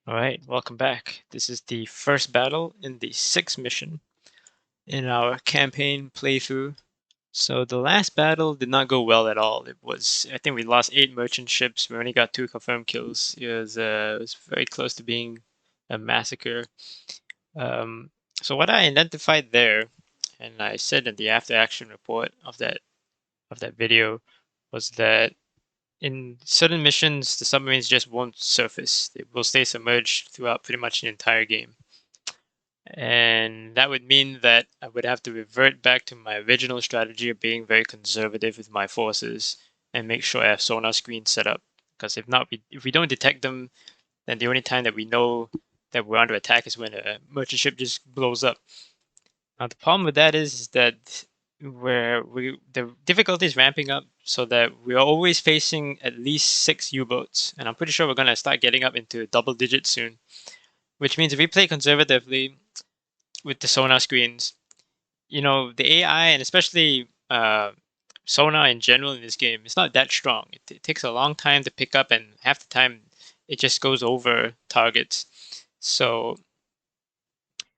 All right, welcome back. This is the first battle in the sixth mission in our campaign playthrough. So the last battle did not go well at all. I think we lost 8 merchant ships. We only got 2 confirmed kills. It was very close to being a massacre. Um, so what I identified there, and I said in the after action report of that video, was that in certain missions, the submarines just won't surface. They will stay submerged throughout pretty much the entire game. And that would mean that I would have to revert back to my original strategy of being very conservative with my forces and make sure I have sonar screens set up. Because if not, if we don't detect them, then the only time that we know that we're under attack is when a merchant ship just blows up. Now the problem with that is that the difficulty is ramping up so that we are always facing at least 6 U-boats, and I'm pretty sure we're gonna start getting up into double digits soon. Which means if we play conservatively with the sonar screens, the AI and especially sonar in general in this game, it's not that strong. It takes a long time to pick up, and half the time it just goes over targets. So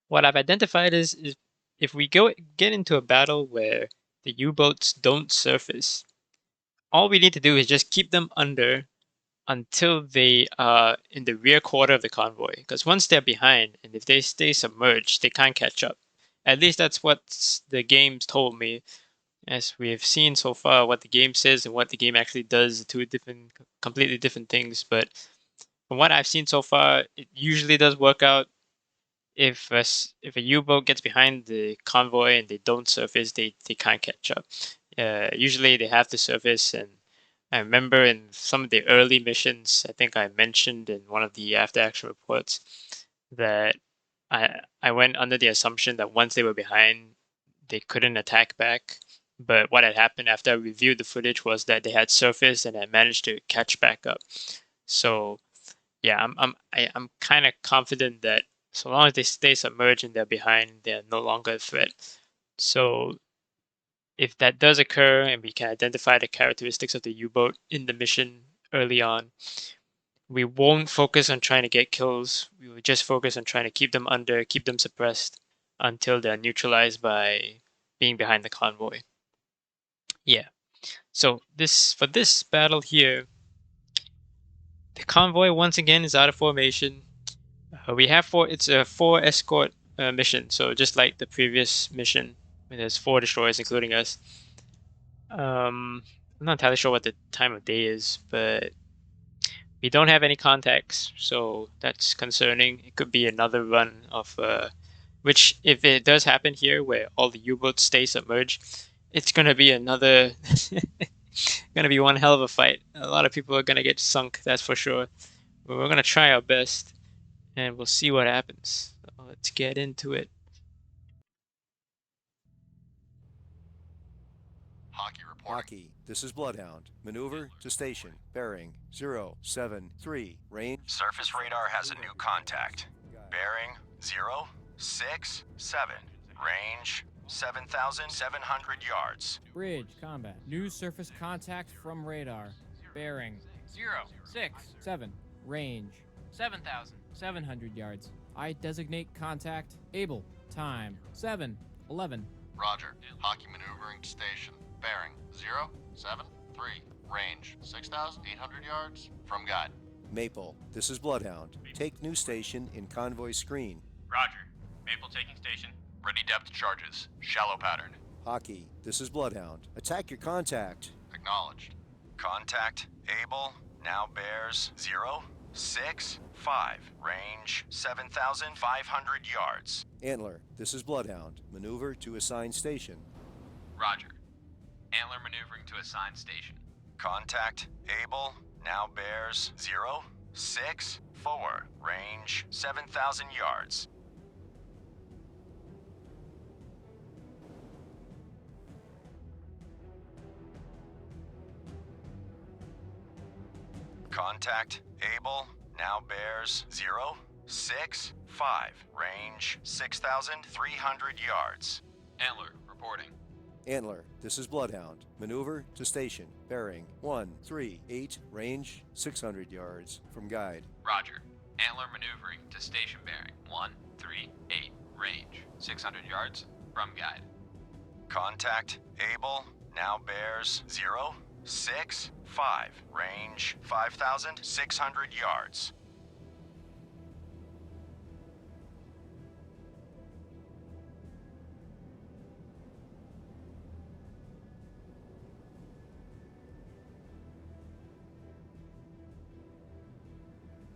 what I've identified is if we get into a battle where the U-boats don't surface, all we need to do is just keep them under until they are in the rear quarter of the convoy. Because once they're behind, and if they stay submerged, they can't catch up. At least that's what the game's told me. As we have seen so far, what the game says and what the game actually does are completely different things. But from what I've seen so far, it usually does work out. If a U-boat gets behind the convoy and they don't surface, they can't catch up. Usually they have to surface, and I remember in some of the early missions, I think I mentioned in one of the after action reports that I went under the assumption that once they were behind, they couldn't attack back. But what had happened after I reviewed the footage was that they had surfaced and had managed to catch back up. So yeah, I'm kind of confident that so long as they stay submerged and they're behind, they're no longer a threat. So if that does occur and we can identify the characteristics of the U-boat in the mission early on, we won't focus on trying to get kills. We will just focus on trying to keep them under, keep them suppressed until they're neutralized by being behind the convoy. Yeah. So for this battle here, the convoy once again is out of formation. We have it's a 4 escort mission, so just like the previous mission, there's 4 destroyers including us. I'm not entirely sure what the time of day is, but we don't have any contacts, so that's concerning. It could be another run of, which if it does happen here, where all the U-boats stay submerged, it's gonna be gonna be one hell of a fight. A lot of people are gonna get sunk, that's for sure. But we're gonna try our best, and we'll see what happens. So let's get into it. Hockey reporting. Hockey, this is Bloodhound. Maneuver to station. Bearing 073. Range. Surface radar has a new contact. Bearing 067. Range 7,700 yards. Bridge, combat. New surface contact from radar. Bearing 067. Range 7,700 yards. I designate contact. Able. Time 7:11. Roger. Hockey maneuvering to station. Bearing 073. Range 6,800 yards from guide. Maple, this is Bloodhound. Take new station in convoy screen. Roger. Maple taking station. Ready depth charges. Shallow pattern. Hockey, this is Bloodhound. Attack your contact. Acknowledged. Contact Able now bears 065. Range 7,500 yards. Antler, this is Bloodhound. Maneuver to assigned station. Roger. Antler maneuvering to assigned station. Contact Able now bears 064. Range 7,000 yards. Contact Able now bears 065. Range 6,300 yards. Antler reporting. Antler, this is Bloodhound. Maneuver to station. Bearing 138. Range 600 yards from guide. Roger. Antler maneuvering to station bearing 138. Range 600 yards from guide. Contact Able, now bears 065. Range 5,600 yards.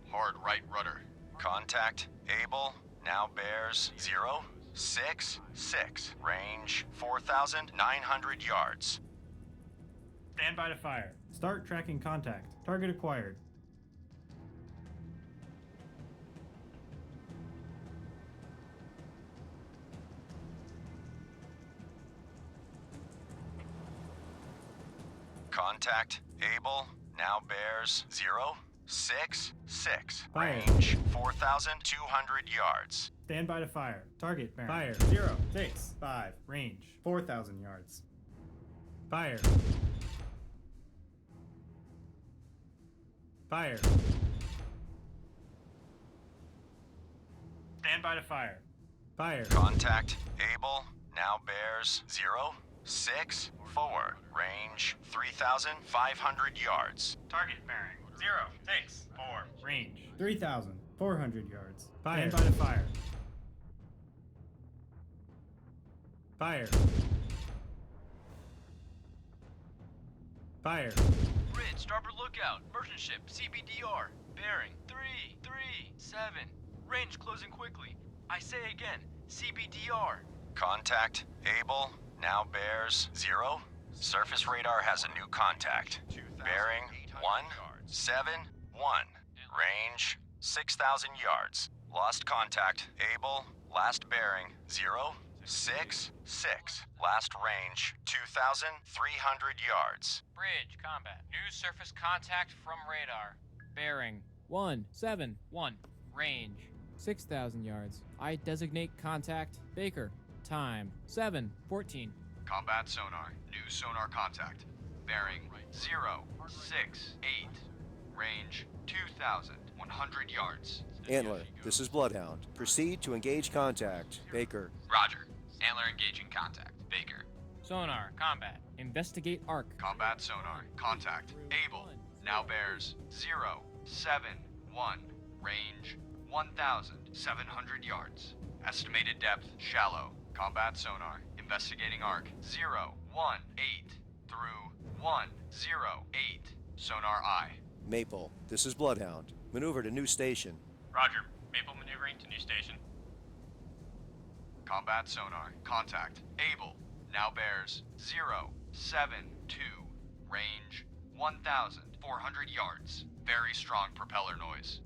Hard right rudder. Contact Able, now bears 066. Range 4,900 yards. Stand by to fire. Start tracking contact. Target acquired. Contact Able, now bears 066. Fire. Range 4,200 yards. Stand by to fire. Target bearing. Fire. 065. Range 4,000 yards. Fire. Fire. Stand by to fire. Fire. Contact Able, now bears 064. Range 3,500 yards. Target bearing. 064. Range 3,400 yards. Fire. Stand by to fire. Fire. Fire. Bridge, starboard lookout. Merchant ship, CBDR. Bearing 337. Range closing quickly. I say again, CBDR. Contact Able, now bears 0. Surface radar has a new contact. Bearing 171. Range 6,000 yards. Lost contact Able, last bearing 066. Last range 2,300 yards. Bridge, combat. New surface contact from radar. Bearing 171. Range 6,000 yards. I designate contact Baker. Time 7:14. Combat sonar. New sonar contact. Bearing 068. Range 2,100 yards. Antler, this is Bloodhound. Proceed to engage contact. Baker. Roger. Antler engaging contact. Baker. Sonar, combat. Investigate arc. Combat sonar. Contact. Able. Now bears 071. Range 1,700 yards. Estimated depth shallow. Combat sonar. Investigating arc 018 through 108. Sonar eye. Maple, this is Bloodhound. Maneuver to new station. Roger. Maple maneuvering to new station. Combat sonar. Contact. Able. Now bears 072. Range 1,400 yards. Very strong propeller noise.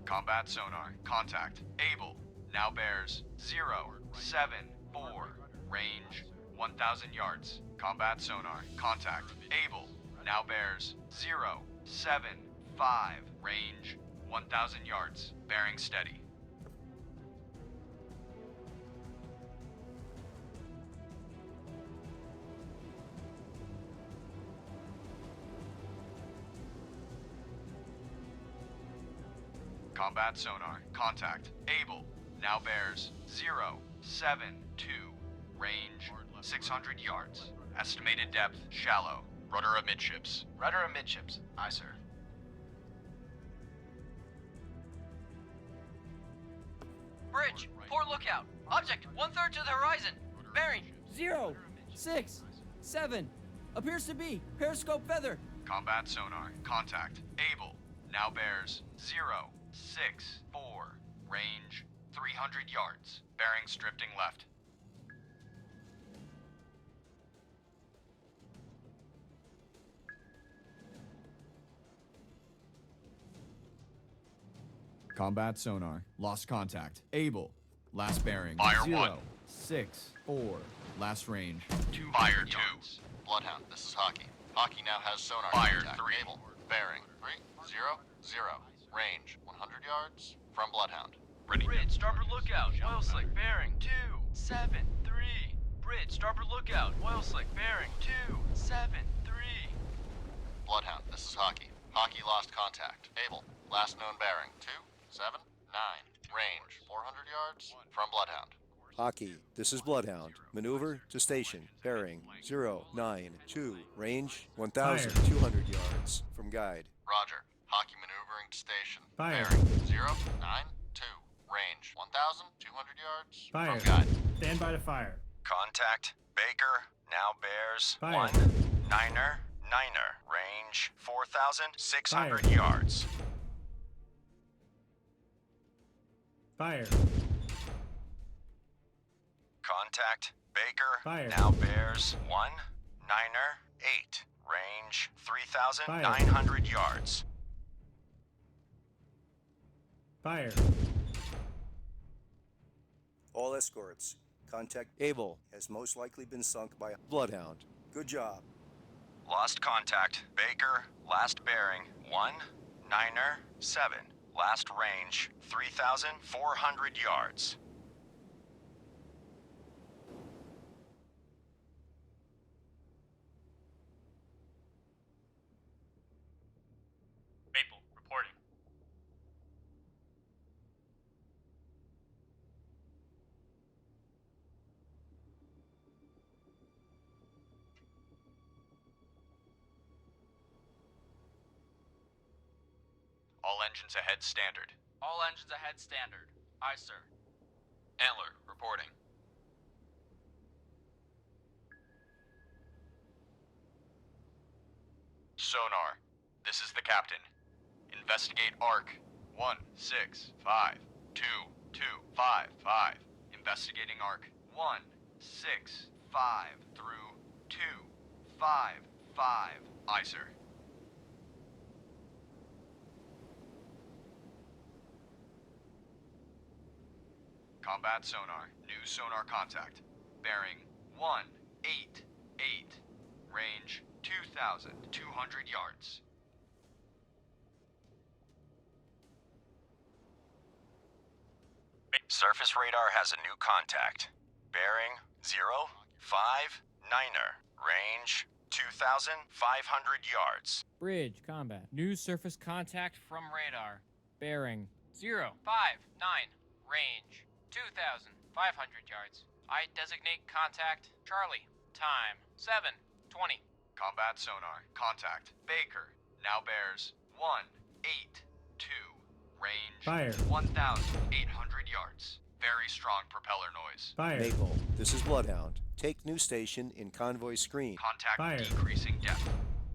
Combat sonar. Contact. Able. Now bears 074. Range 1,000 yards. Combat sonar. Contact. Able. Now bears 075. Range 1,000 yards. Bearing steady. Combat sonar. Contact. Able. Now bears 072. Range 600 yards. Estimated depth shallow. Rudder amidships. Rudder amidships. Aye, sir. Bridge, port lookout. Object 1/3 to the horizon. Bearing 067. Appears to be periscope feather. Combat sonar. Contact. Able. Now bears 064. Range 300 yards. Bearings drifting left. Combat sonar. Lost contact. Able. Last bearing. Fire 1. 064. Last range. 2 Fire 2. Bloodhound, this is Hockey. Hockey now has sonar. Fire 3. Able. Bearing 300. Range 100 yards. from Bloodhound. Ready. Bridge, starboard lookout. Oil slick, bearing 273. Bridge, starboard lookout. Oil slick, bearing 273. Bloodhound, this is Hockey. Hockey lost contact. Able, last known bearing 279. Range 400 yards from Bloodhound. Hockey, this is Bloodhound. Maneuver to station. Bearing 092. Range 1,200 yards from guide. Roger. Hockey maneuvering to station. Fire. Bearing 092. Range 1,200 yards Fire. from guide. Stand by to fire. Contact Baker, now bears Fire. 1-9er. Range 4,600 Fire. yards. Fire. Contact Baker, Fire. now bears 1-9er. Range 3,900 yards. Fire. All escorts. Contact Able has most likely been sunk by a Bloodhound. Good job. Lost contact Baker, last bearing 1-9er. Last range 3,400 yards. Maple, reporting. All engines ahead standard. All engines ahead standard. Aye, sir. Antler, reporting. Sonar, this is the captain. Investigate ARC 1652255. Investigating ARC 165 through 255. Aye, sir. Combat sonar. New sonar contact. Bearing 188. Range 2,200 yards. Surface radar has a new contact. Bearing 059er. Range 2,500 yards. Bridge, combat. New surface contact from radar. Bearing 0. 5-9. Range 2,500 yards. I designate contact Charlie. Time 7:20. Combat sonar. Contact. Baker. Now bears 182. Range Fire. 1,800 yards. Very strong propeller noise. Fire. Maple, this is Bloodhound. Take new station in convoy screen. Contact Fire. decreasing depth.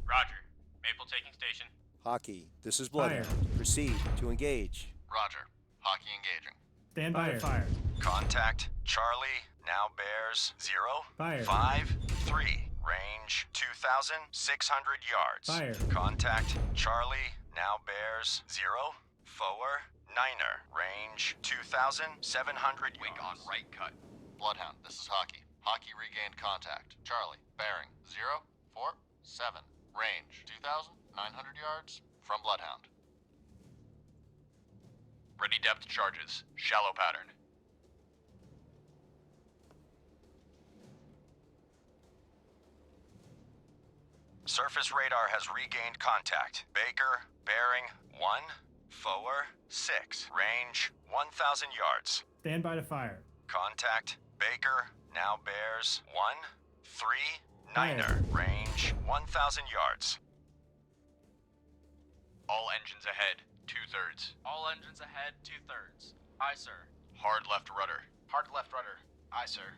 Roger. Maple taking station. Hockey, this is Fire. Bloodhound. Proceed to engage. Roger. Hockey engaging. Stand by to fire. Contact Charlie, now bears Fire. 053. Range 2,600 yards. Fire. Contact Charlie, now bears 049er. Range 2,700 yards. Wing on right cut. Bloodhound, this is Hockey. Hockey regained contact. Charlie, bearing 047. Range 2,900 yards from Bloodhound. Ready depth charges. Shallow pattern. Surface radar has regained contact. Baker, bearing 146. Range 1,000 yards. Stand by to fire. Contact Baker, now bears 139er. Range 1,000 yards. All engines ahead. 2/3. All engines ahead 2/3. Aye, sir. Hard left rudder. Hard left rudder. Aye, sir.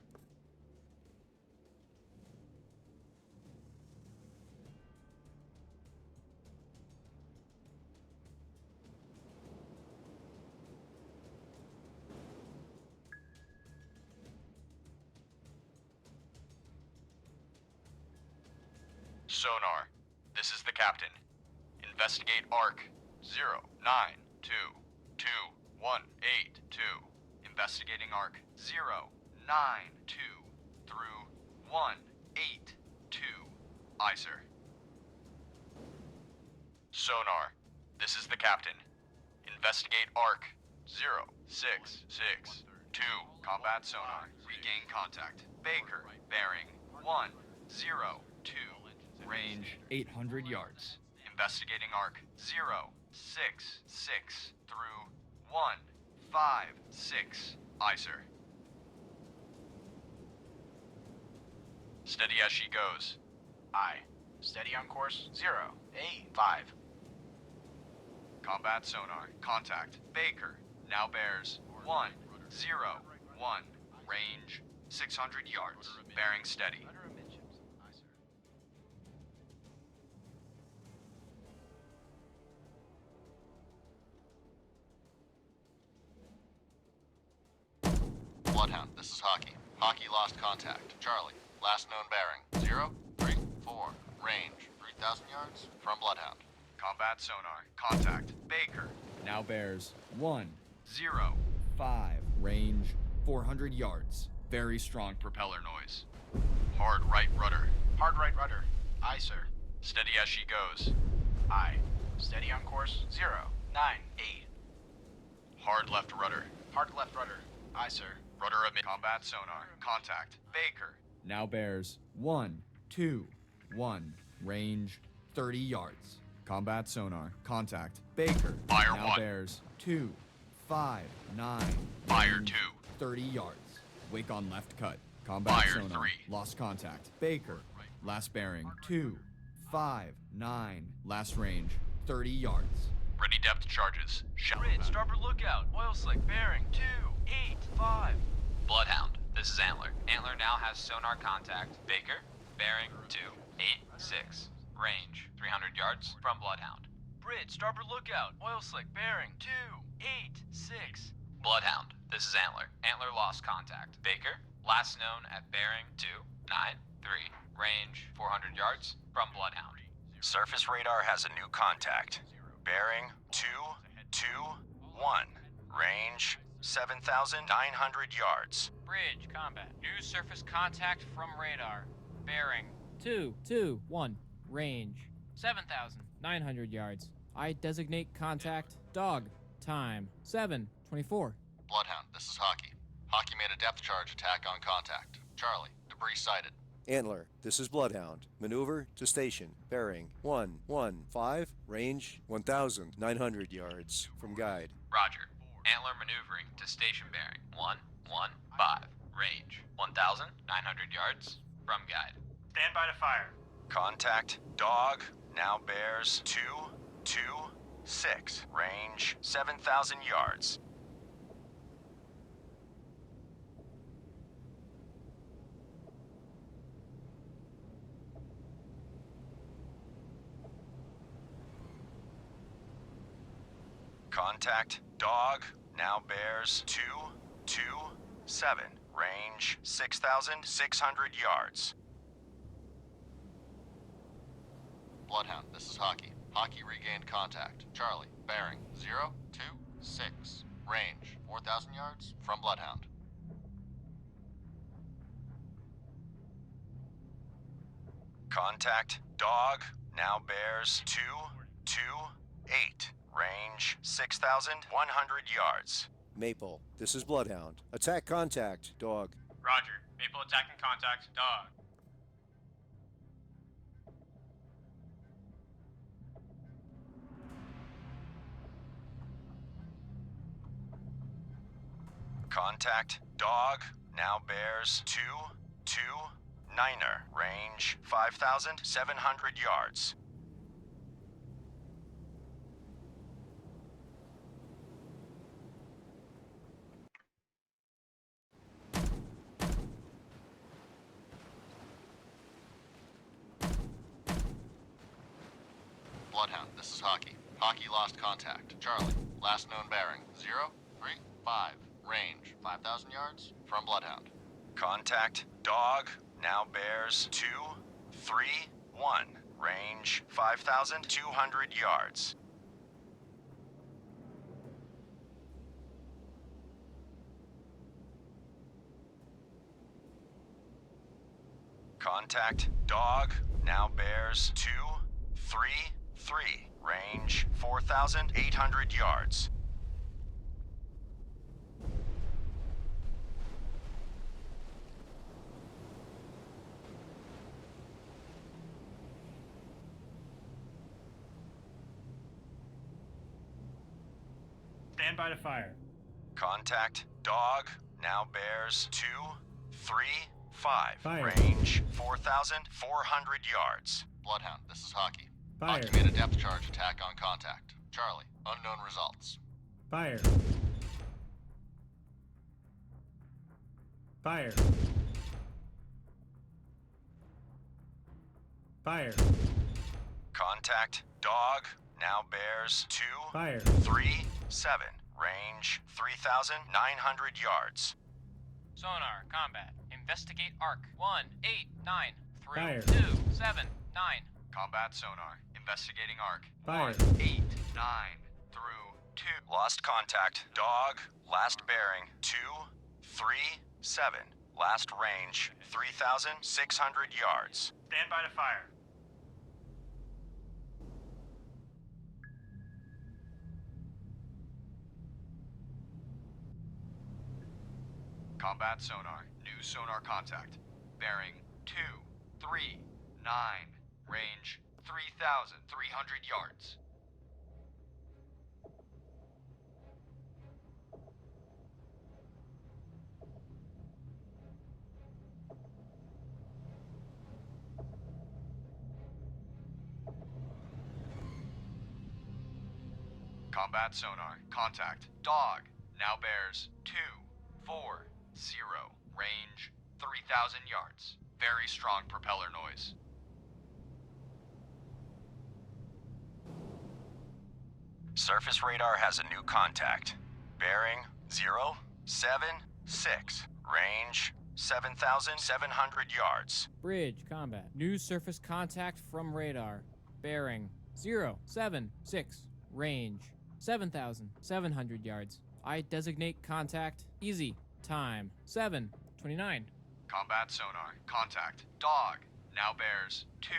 Sonar, this is the captain. Investigate ARC 0922182. Investigating ARC 092 through 182. Aye, sir. Sonar, this is the captain. Investigate ARC 066. 2. Combat sonar. Regain contact. Baker. Bearing 102. Range 800 yards. Investigating arc 066 through 156. Aye, sir. Steady as she goes. Aye. Steady on course 085. Combat sonar. Contact. Baker. Now bears 101. Range 600 yards. Bearing steady. Bloodhound, this is Hockey. Hockey lost contact. Charlie, last known bearing 034. Range 3,000 yards from Bloodhound. Combat sonar. Contact. Baker. Now bears 1, 0. 5. Range 400 yards. Very strong Propeller noise. Hard right rudder. Hard right rudder. Aye, sir. Steady as she goes. Aye. Steady on course 098. Hard left rudder. Hard left rudder. Aye, sir. Rudder emit. Combat sonar. Contact. Baker. Now bears 1, 2, 1. Range 30 yards. Combat sonar. Contact. Baker. Fire now 1. bears 2, 5, 9. Fire Range 2. 30 yards. Wake on left cut. Combat Fire sonar. 3. Lost contact. Baker. Last bearing 2, 5, 9. Last range 30 yards. Ready depth charges. Grid, starboard lookout. Oil slick, bearing 285. Bloodhound, this is Antler. Antler now has sonar contact. Baker, bearing 286. Range 300 yards from Bloodhound. Bridge, starboard lookout. Oil slick, bearing 286. Bloodhound, this is Antler. Antler lost contact. Baker, last known at bearing 293. Range 400 yards from Bloodhound. Surface radar has a new contact. Bearing 221. Range 7,900 yards. Bridge, combat. New surface contact from radar. Bearing 221. Range 7,900 yards. I designate contact dog. Time 7:24. Bloodhound, this is Hockey. Hockey made a depth charge attack on contact. Charlie, debris sighted. Antler, this is Bloodhound. Maneuver to station. Bearing 115. Range 1,900 yards from guide. Roger. Antler maneuvering to station bearing 115. Range 1,900 yards from guide. Stand by to fire. Contact. Dog. Now bears 226. Range 7,000 yards. Contact. Dog. Now bears 227. Range 6,600 yards. Bloodhound, this is Hockey. Hockey regained contact. Charlie, bearing 026. Range 4,000 yards from Bloodhound. Contact. Dog. Now bears 228. Range 6,100 yards. Maple, this is Bloodhound. Attack contact, dog. Roger. Maple attacking contact. Dog. Contact. Dog. Now bears 229er. Range 5,700 yards. Bloodhound, this is Hockey. Hockey lost contact. Charlie, last known bearing 035. Range 5,000 yards from Bloodhound. Contact. Dog. Now bears 231. Range 5,200 yards. Contact. Dog. Now bears 233. Range 4,800 yards. Stand by to fire. Contact. Dog. Now bears 2, 3, 5. Fire. Range 4,400 yards. Bloodhound, this is Hockey. Fire. Hockey made a depth charge attack on contact. Charlie, unknown results. Fire. Fire. Fire. Contact. Dog. Now bears 2, Fire. 3, 7. Range 3,900 yards. Sonar, combat. Investigate arc. 1, 8, 9, through Fire. 2, 7, 9. Combat sonar. Investigating arc. Fire. 1, 8, 9 through 2. Lost contact. Dog. Last bearing 2, 3, 7. Last range 3,600 yards. Stand by to fire. Combat sonar. New sonar contact. Bearing 2, 3, 9. Range 3,300 yards. Combat sonar. Contact. Dog. Now bears 2, 4, 0. Range 3,000 yards. Very strong propeller noise. Surface radar has a new contact. Bearing 0, 7, 6. Range 7,700 yards. Bridge, combat. New surface contact from radar. Bearing 0, 7, 6. Range 7,700 yards. I designate contact. Easy. Time 7:29. Combat sonar. Contact. Dog. Now bears 2,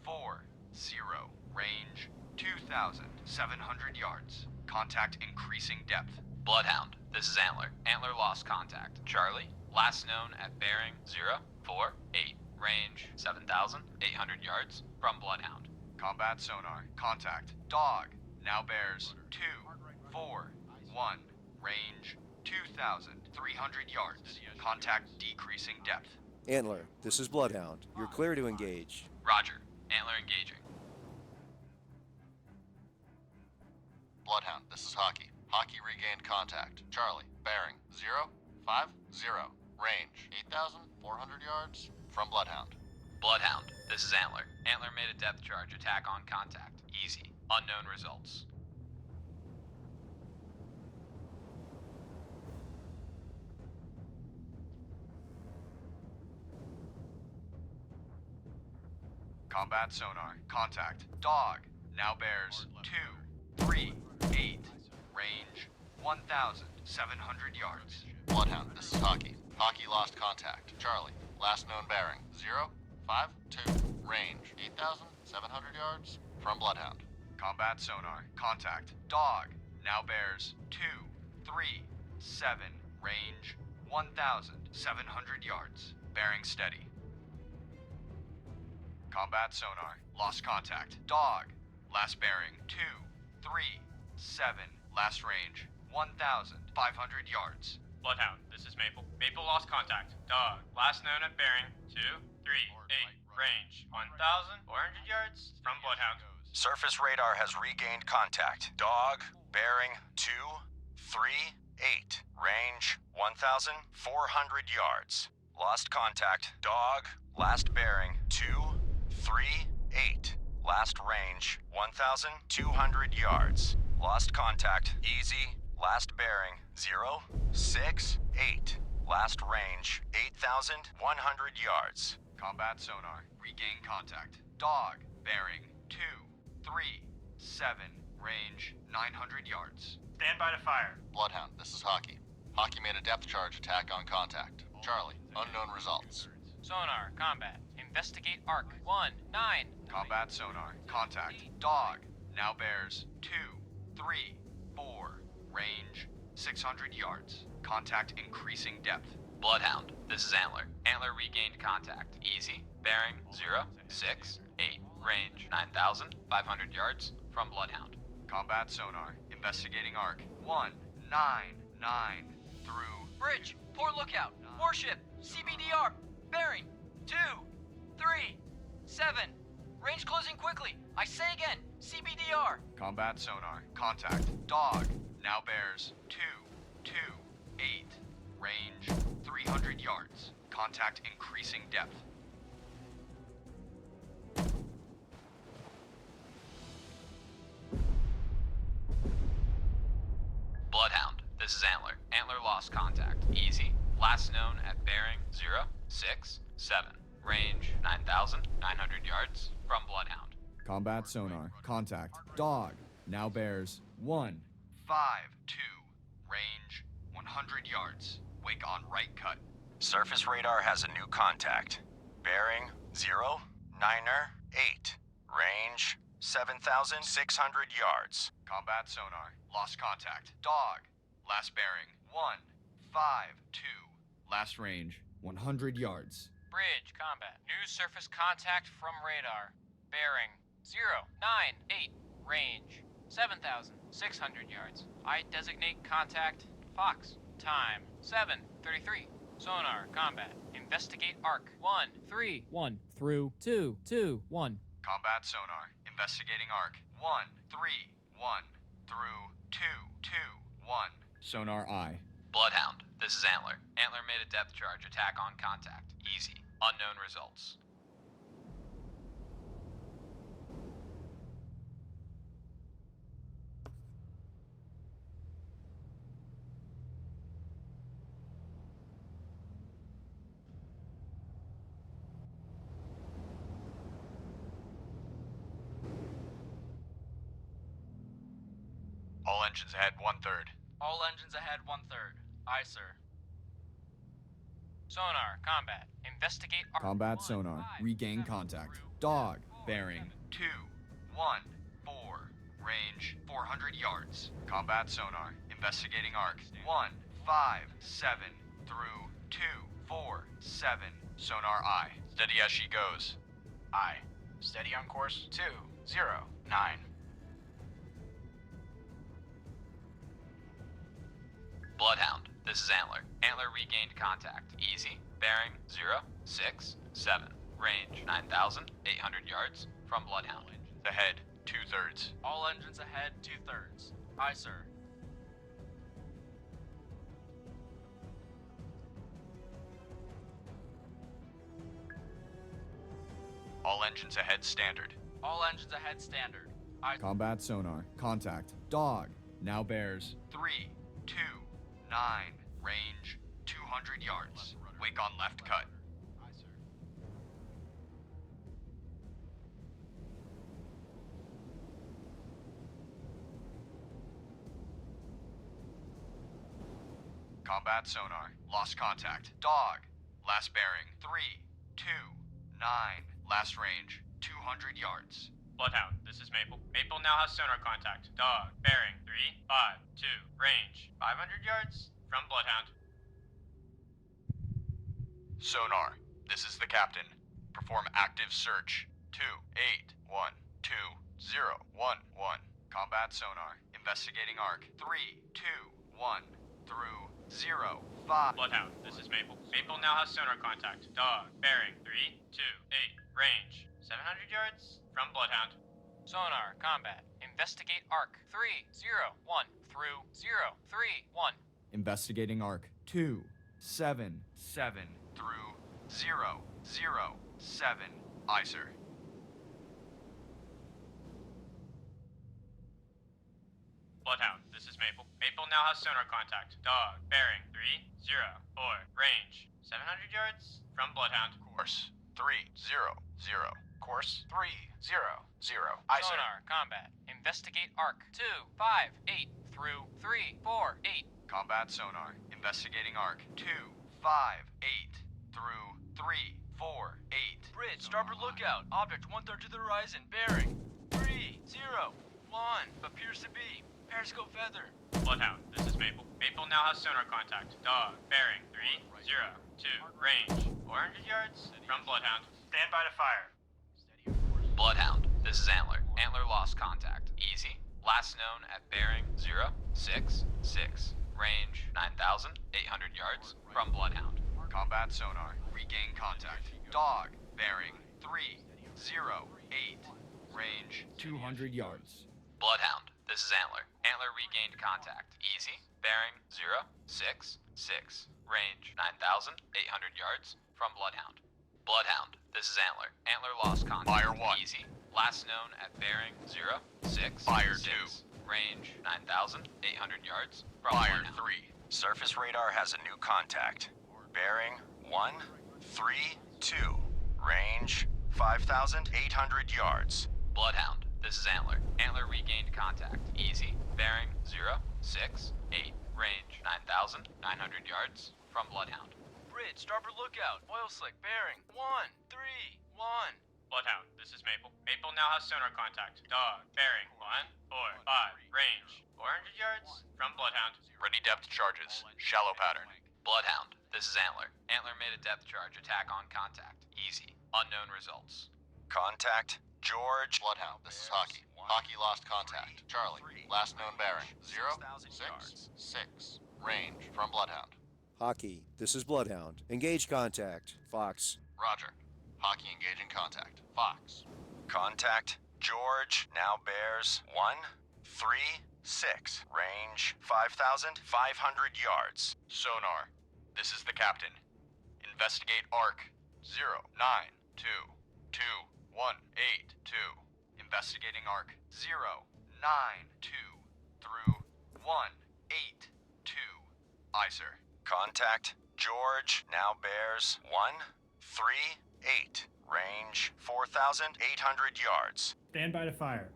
4, 0. Range 2,700 yards. Contact increasing depth. Bloodhound, this is Antler. Antler lost contact. Charlie, last known at bearing 0, 4, 8. Range 7,800 yards from Bloodhound. Combat sonar. Contact. Dog. Now bears 2, 4, 1. Range 2,300 yards. Contact decreasing depth. Antler, this is Bloodhound. You're clear to engage. Roger. Antler engaging. Bloodhound, this is Hockey. Hockey regained contact. Charlie, bearing 0, 5, 0. Range 8,400 yards from Bloodhound. Bloodhound, this is Antler. Antler made a depth charge attack on contact. Easy. Unknown results. Combat sonar. Contact. Dog. Now bears 2, 3, 8. Range 1,700 yards. Bloodhound, this is Hockey. Hockey lost contact. Charlie, last known bearing 0, 5, 2. Range 8,700 yards from Bloodhound. Combat sonar. Contact. Dog. Now bears 2, 3, 7. Range 1,700 yards. Bearing steady. Combat sonar. Lost contact. Dog. Last bearing 2, 3, 7. Last range 1,500 yards. Bloodhound, this is Maple. Maple lost contact. Dog. Last known at bearing 2, 3, 8. Range 1,400 yards from Bloodhound. Surface radar has regained contact. Dog. Bearing 2, 3, 8. Range 1,400 yards. Lost contact. Dog. Last bearing 2, 3, 8. Last range 1,200 yards. Lost contact. Easy. Last bearing 0, 6, 8. Last range 8,100 yards. Combat sonar. Regain contact. Dog. Bearing 2, 3, 7. Range 900 yards. Stand by to fire. Bloodhound, this is Hockey. Hockey made a depth charge attack on contact. Charlie, unknown results. Sonar, combat. Investigate arc. 1, 9. Combat sonar. Contact. Dog. Now bears 2, 3, 4. Range 600 yards. Contact increasing depth. Bloodhound, this is Antler. Antler regained contact. Easy. Bearing 0, 6, 8. Range 9,500 yards from Bloodhound. Combat sonar. investigating arc. 199 through Bridge, port lookout, warship, CBDR, bearing, 2, 3, 7. Range closing quickly. I say again, CBDR. combat sonar. Contact. Dog. Now bears 228. Range 300 yards. Contact increasing depth. Bloodhound, this is Antler. Antler lost contact. Easy. Last known at bearing 067. Range 9,900 yards from Bloodhound. Combat sonar. Contact. Dog. Now bears 1. 5-2. Range 100 yards. Wake on right cut. Surface radar has a new contact. Bearing 098. Range 7,600 yards. Combat sonar. Lost contact. Dog. Last bearing 152. Last range 100 yards. Bridge, combat. New surface contact from radar. Bearing 098. Range 7,600 yards. I designate contact Fox. Time 7:33. Sonar, combat. Investigate arc 131 through 221. Combat sonar. Investigating arc 131 through 221. Sonar eye. Bloodhound, this is Antler. Antler made a depth charge attack on contact. Easy. Unknown results. All engines ahead 1/3. All engines ahead 1/3. Aye, sir. Sonar, combat. Investigate arc Combat sonar. 157 Regain contact. Dog. Bearing 214. Range 400 yards. Combat sonar. Investigating arc 157 through 247. Sonar eye. Steady as she goes. Eye. Steady on course 209. Bloodhound, this is Antler. Antler regained contact. Easy. Bearing 067. Range 9,800 yards from Bloodhound. Ahead 2/3. All engines ahead 2/3. Aye, sir. All engines ahead standard. All engines ahead standard. Aye. Combat sonar. Contact. Dog. Now bears 329. Range 200 yards. Wake on left cut. Combat sonar. Lost contact. Dog. Last bearing 329. Last range 200 yards. Bloodhound, this is Maple. Maple now has sonar contact. Dog, bearing 352. Range 500 yards from Bloodhound. Sonar. This is the captain. Perform active search. 2812011. Combat sonar. Investigating arc 321 through 05. Bloodhound, this is Maple. Maple now has sonar contact. Dog, bearing 328. Range 700 yards from Bloodhound. Sonar, combat. Investigate arc 301 through 031. investigating arc 277. Through 007. Aye, sir. Bloodhound, this is Maple. Maple now has sonar contact. Dog, bearing 304. Range 700 yards from Bloodhound. Course 300. Course 300. Aye, sir. Sonar, combat. Investigate arc 258 through 348. Combat sonar. Investigating arc 258 through 348. Bridge, starboard lookout. Object 1/3 to the horizon. Bearing 301. Appears to be periscope feather. Bloodhound, this is Maple. Maple now has sonar contact. Dog, bearing 302. Range 400 yards from Bloodhound. Stand by to fire. Bloodhound, this is Antler. Antler lost contact. Easy. Last known at bearing 066. Range 9,800 yards from Bloodhound. Combat sonar. Regain contact. Dog. Bearing 308. Range 200 yards. Bloodhound, this is Antler. Antler regained contact. Easy. Bearing 066. Range 9,800 yards from Bloodhound. Bloodhound, this is Antler. Antler lost contact. Fire 1. Easy. Last known at bearing 066. Fire 2. Range 9,800 yards from Fire Bloodhound. 3. Surface radar has a new contact. Bearing 132. Range 5,800 yards. Bloodhound, this is Antler. Antler regained contact. Easy. Bearing 068. Range 9,900 yards from Bloodhound. Bridge, starboard lookout. Oil slick, bearing 131. Bloodhound, this is Maple. Maple now has sonar contact. Dog, bearing 145. Range 400 yards from Bloodhound. Ready depth charges. Shallow pattern. Bloodhound, this is Antler. Antler made a depth charge attack on contact. Easy. Unknown results. Contact. George. Bloodhound, this is Hockey. Hockey lost contact. Charlie, last known bearing 066. Range from Bloodhound. Hockey, this is Bloodhound. Engage contact. Fox. Roger. Hockey engaging contact. Fox. Contact. George. Now bears 136. Range 5,500 yards. Sonar. This is the captain. Investigate arc 0922182. Investigating arc 092 through 182. Aye, sir. Contact. George. Now bears 138. Range 4,800 yards. Stand by to fire.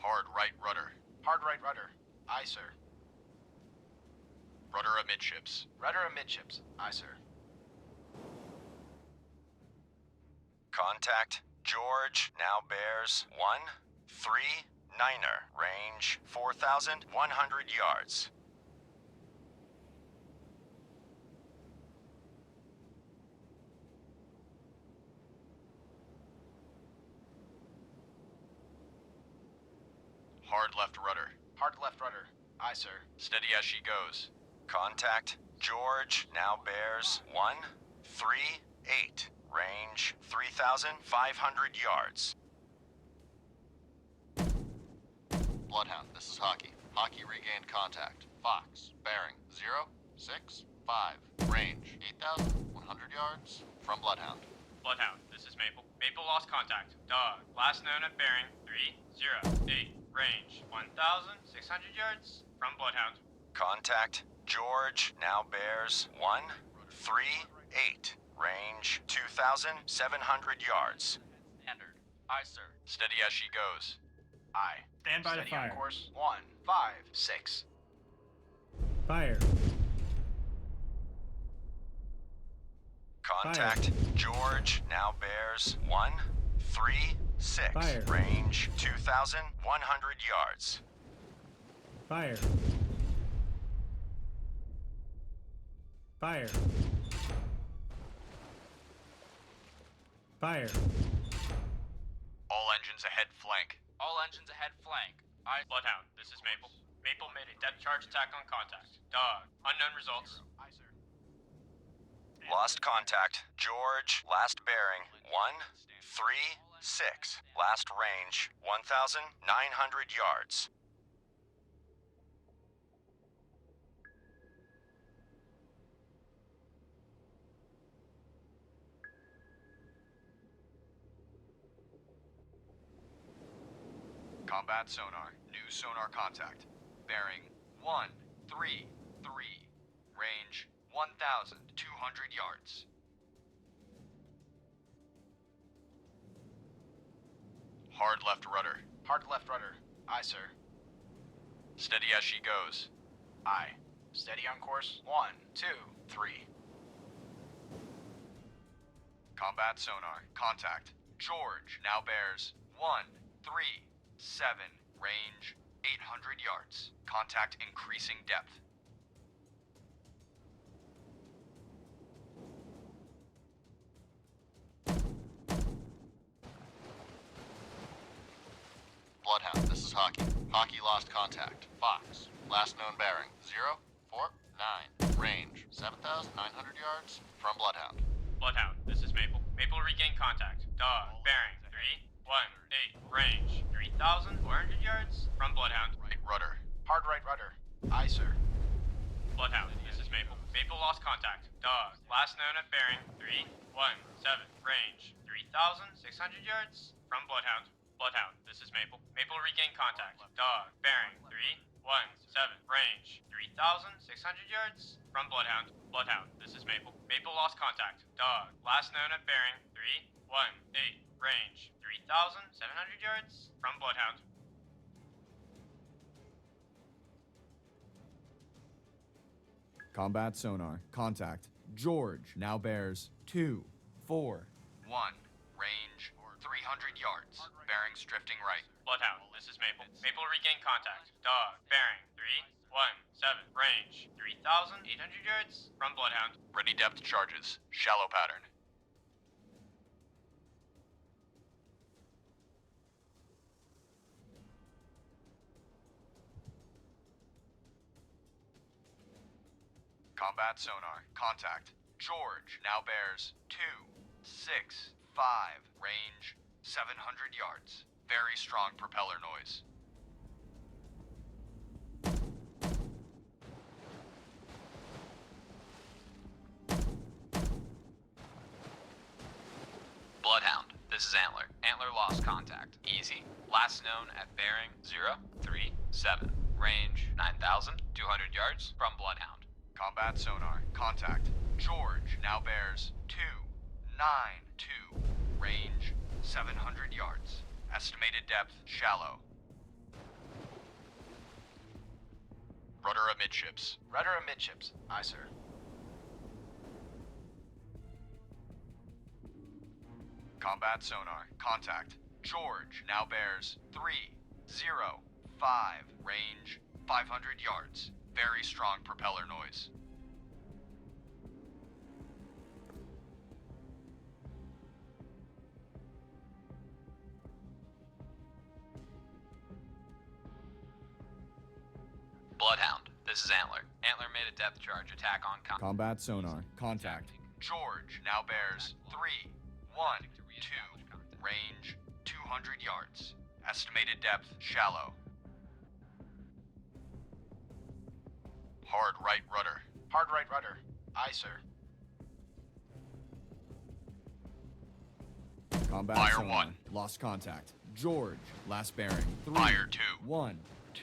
Hard right rudder. Hard right rudder. Aye, sir. Rudder amidships. Rudder amidships. Aye, sir. Contact. George now bears 139er. Range 4,100 yards. Hard left rudder. Hard left rudder. Aye, sir. Steady as she goes. Contact. George now bears 138. Range 3,500 yards. Bloodhound, this is Hockey. Hockey regained contact. Fox, bearing 065. Range 8,100 yards from Bloodhound. Bloodhound, this is Maple. Maple lost contact. Dog, last known at bearing 308. Range 1,600 yards from Bloodhound. Contact. George now bears 138. Range 2,700 yards. Standard. Aye, sir. Steady as she goes. Aye. Stand by to Steady fire. on course. 156. Fire. Contact. George now bears 136. Fire. Range 2,100 yards. Fire. Fire. Fire. All engines ahead flank. All engines ahead flank. Aye. Bloodhound, this is Maple. Maple made a depth charge attack on contact. Dog, unknown results. Aye, sir. Lost contact. George, last bearing 136. Last range 1,900 yards. Combat sonar. New sonar contact. Bearing 133. Range 1,200 yards. Hard left rudder. Hard left rudder. Aye, sir. Steady as she goes. Aye. Steady on course. 1, 2, 3. Combat sonar. Contact. George now bears 137. Range 800 yards. Contact increasing depth. Bloodhound, this is Hockey. Hockey lost contact. Fox. Last known bearing. 049. Range. 7,900 yards. From Bloodhound. Bloodhound, this is Maple. Maple regained contact. Dog, bearing 318. Range 3,400 yards. From Bloodhound. Right rudder. Hard right rudder. Aye, sir. Bloodhound, this is Maple. Maple lost contact. Dog, last known at bearing 317. Range 3,600 yards. From Bloodhound. Bloodhound, this is Maple. Maple regained contact. Dog, bearing 317. Range 3,600 yards. From Bloodhound. Bloodhound, this is Maple. Maple lost contact. Dog, last known at bearing 318. Range 3,700 yards. From Bloodhound. Combat sonar. Contact. George now bears 2, 4. 1. Range 300 yards. Bearings drifting right. Bloodhound, this is Maple. Maple regained contact. Dog, bearing 317. Range 3,800 yards. From Bloodhound. Ready depth charges. Shallow pattern. Combat sonar. Contact. George now bears 265. Range 700 yards. Very strong propeller noise. Bloodhound, this is Antler. Antler lost contact. Easy. Last known at bearing 037. Range 9,200 yards. From Bloodhound. Combat sonar. Contact. George now bears 292. Range 700 yards. Estimated depth shallow. Rudder amidships. Rudder amidships. Aye, sir. Combat sonar. Contact. George now bears 305. Range 500 yards. Very strong propeller noise. Bloodhound, this is Antler. Antler made a depth charge attack on Combat sonar. Contact. George now bears 312. Range 200 yards. Estimated depth shallow. Hard right rudder. Hard right rudder. Aye, sir. Combat Fire sonar. 1. Lost contact. George. Last bearing 3. Fire 2. 1. 2.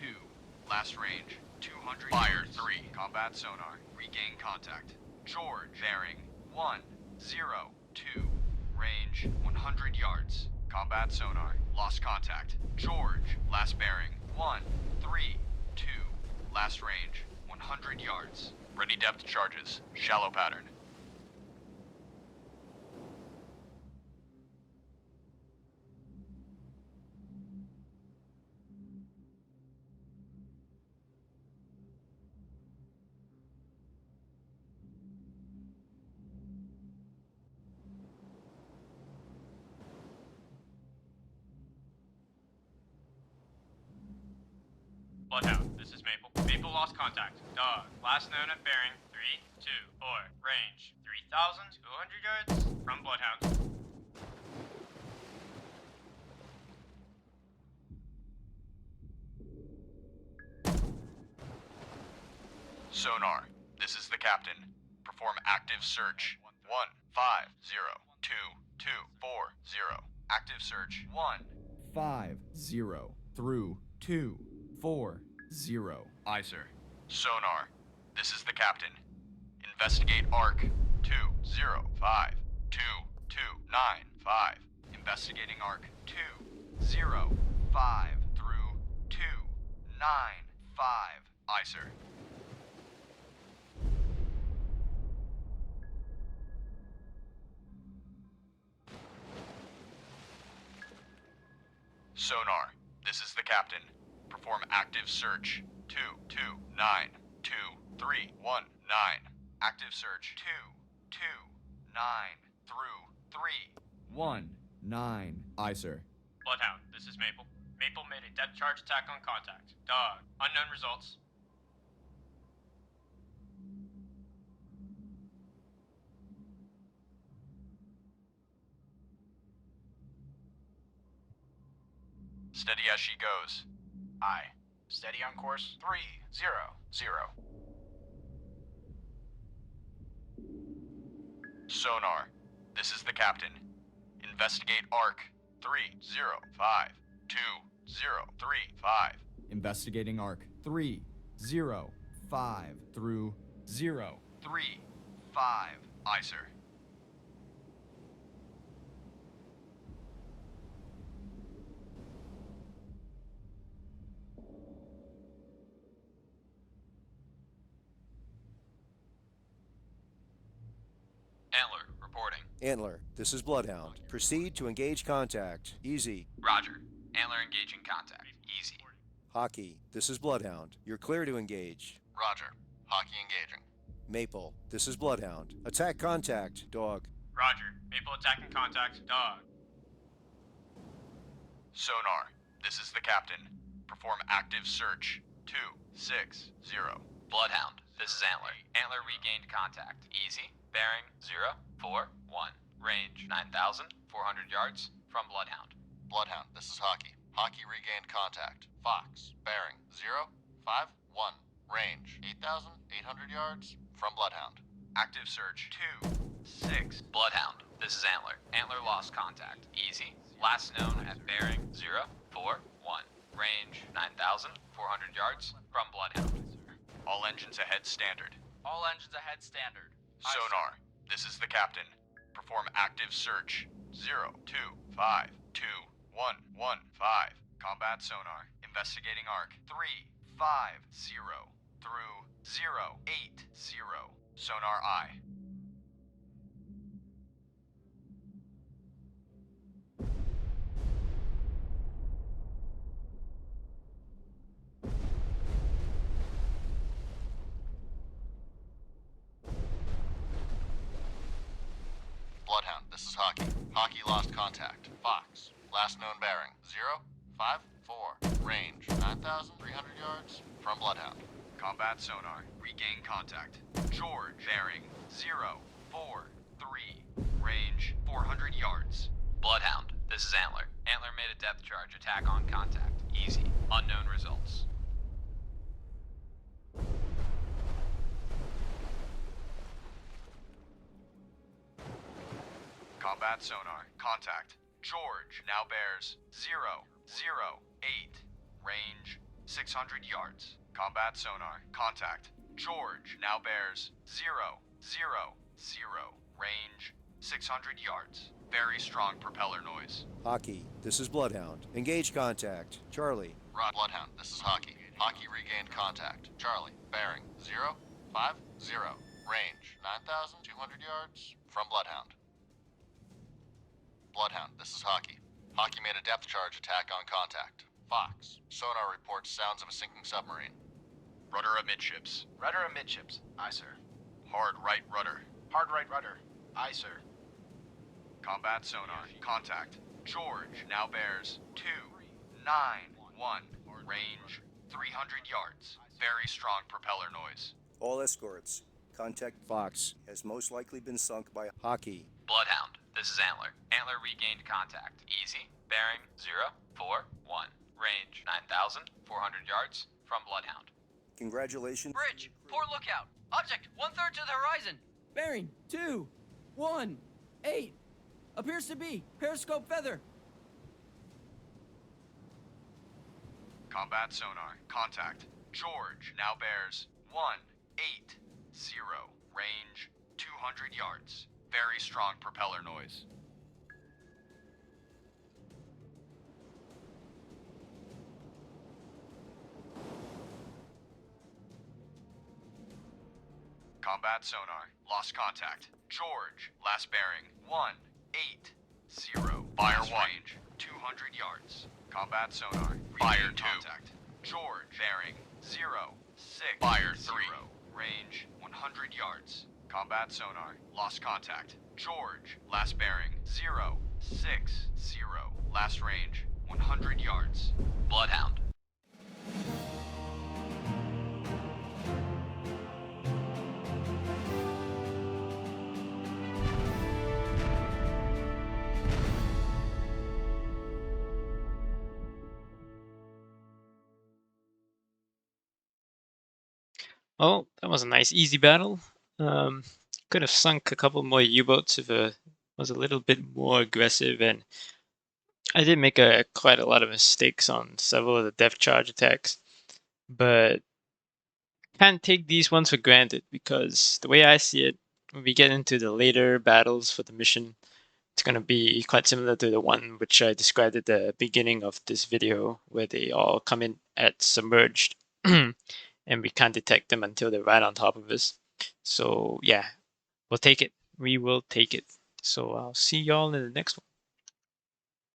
Last range 200 Fire yards. 3. Combat sonar. Regain contact. George bearing 102. Range 100 yards. Combat sonar. Lost contact. George. Last bearing 132. Last range 100 yards. Ready depth charges. Shallow pattern. Bloodhound, this is Maple. Maple lost contact. Dog, last known at bearing 324. Range 3,200 yards. From Bloodhound. Sonar. This is the captain. Perform active search. 150224. Active search. 5 0 through 2 4 0. Aye, sir. Sonar. This is the captain. Investigate ARC 205 2295. Investigating ARC 205 through 295. Aye, sir. Sonar. This is the captain. Perform active search. 2292319. Active search. 229 through 3. 1 9. Aye, sir. Bloodhound, this is Maple. Maple made a depth charge attack on contact. Dog. Unknown results. Steady as she goes. Aye. Steady on course 300. Sonar, this is the captain. Investigate ARC 3052035. Investigating arc 305 through 0. 35. Aye, sir. Antler, reporting. Antler, this is Bloodhound. Proceed to engage contact. Easy. Roger. Antler engaging contact. Easy. Hockey, this is Bloodhound. You're clear to engage. Roger. Hockey engaging. Maple, this is Bloodhound. Attack contact. Dog. Roger. Maple attacking contact. Dog. Sonar, this is the captain. Perform active search 260. Bloodhound, this is Antler. Antler regained contact. Easy. Bearing 041. Range 9,400 yards from Bloodhound. Bloodhound, this is Hockey. Hockey regained contact. Fox, bearing 051. Range 8,800 yards from Bloodhound. Active search 26. Bloodhound, this is Antler. Antler lost contact. Easy. Last known at bearing 041. Range 9,400 yards from Bloodhound. All engines ahead standard. All engines ahead standard. Sonar, this is the captain. Perform active search 0252115. Combat sonar. Investigating arc 350 through 080. Sonar eye. Bloodhound, this is Hockey. Hockey lost contact. Fox, last known bearing 054. Range 9,300 yards from Bloodhound. Combat sonar. Regain contact. George, bearing 043. Range 400 yards. Bloodhound, this is Antler. Antler made a depth charge attack on contact. Easy. Unknown results. Combat sonar. Contact. George now bears 008. Range 600 yards. Combat sonar. Contact. George now bears 000. Range 600 yards. Very strong propeller noise. Hockey, this is Bloodhound. Engage contact. Charlie. Bloodhound, this is Hockey. Hockey regained contact. Charlie, bearing 050. Range 9,200 yards from Bloodhound. Bloodhound, this is Hockey. Hockey made a depth charge attack on contact. Fox, sonar reports sounds of a sinking submarine. Rudder amidships. Rudder amidships. Aye, sir. Hard right rudder. Hard right rudder. Aye, sir. Combat sonar. Contact. George now bears 291. Range 300 yards. Very strong propeller noise. All escorts. Contact Fox has most likely been sunk by Hockey. Bloodhound, this is Antler. Antler regained contact. Easy. Bearing 041. Range 9,400 yards from Bloodhound. Congratulations. Bridge, port lookout. Object 1/3 to the horizon. Bearing 218. Appears to be periscope feather. Combat sonar. Contact. George now bears 180. Range 200 yards. Very strong propeller noise. Combat sonar. Lost contact. George. Last bearing 180. Fire Last 1. Range 200 yards. Combat sonar. Fire 2. Contact. George. Bearing 06. Fire 3. Range 100 yards. Combat sonar. Lost contact. George. Last bearing 060. Last range 100 yards. Bloodhound. Oh, that was a nice easy battle. Could have sunk a couple more U-boats if it was a little bit more aggressive, and I did make quite a lot of mistakes on several of the depth charge attacks, but can't take these ones for granted because the way I see it, when we get into the later battles for the mission, it's going to be quite similar to the one which I described at the beginning of this video, where they all come in at submerged and we can't detect them until they're right on top of us. So yeah, we'll take it. We will take it. So I'll see y'all in the next one.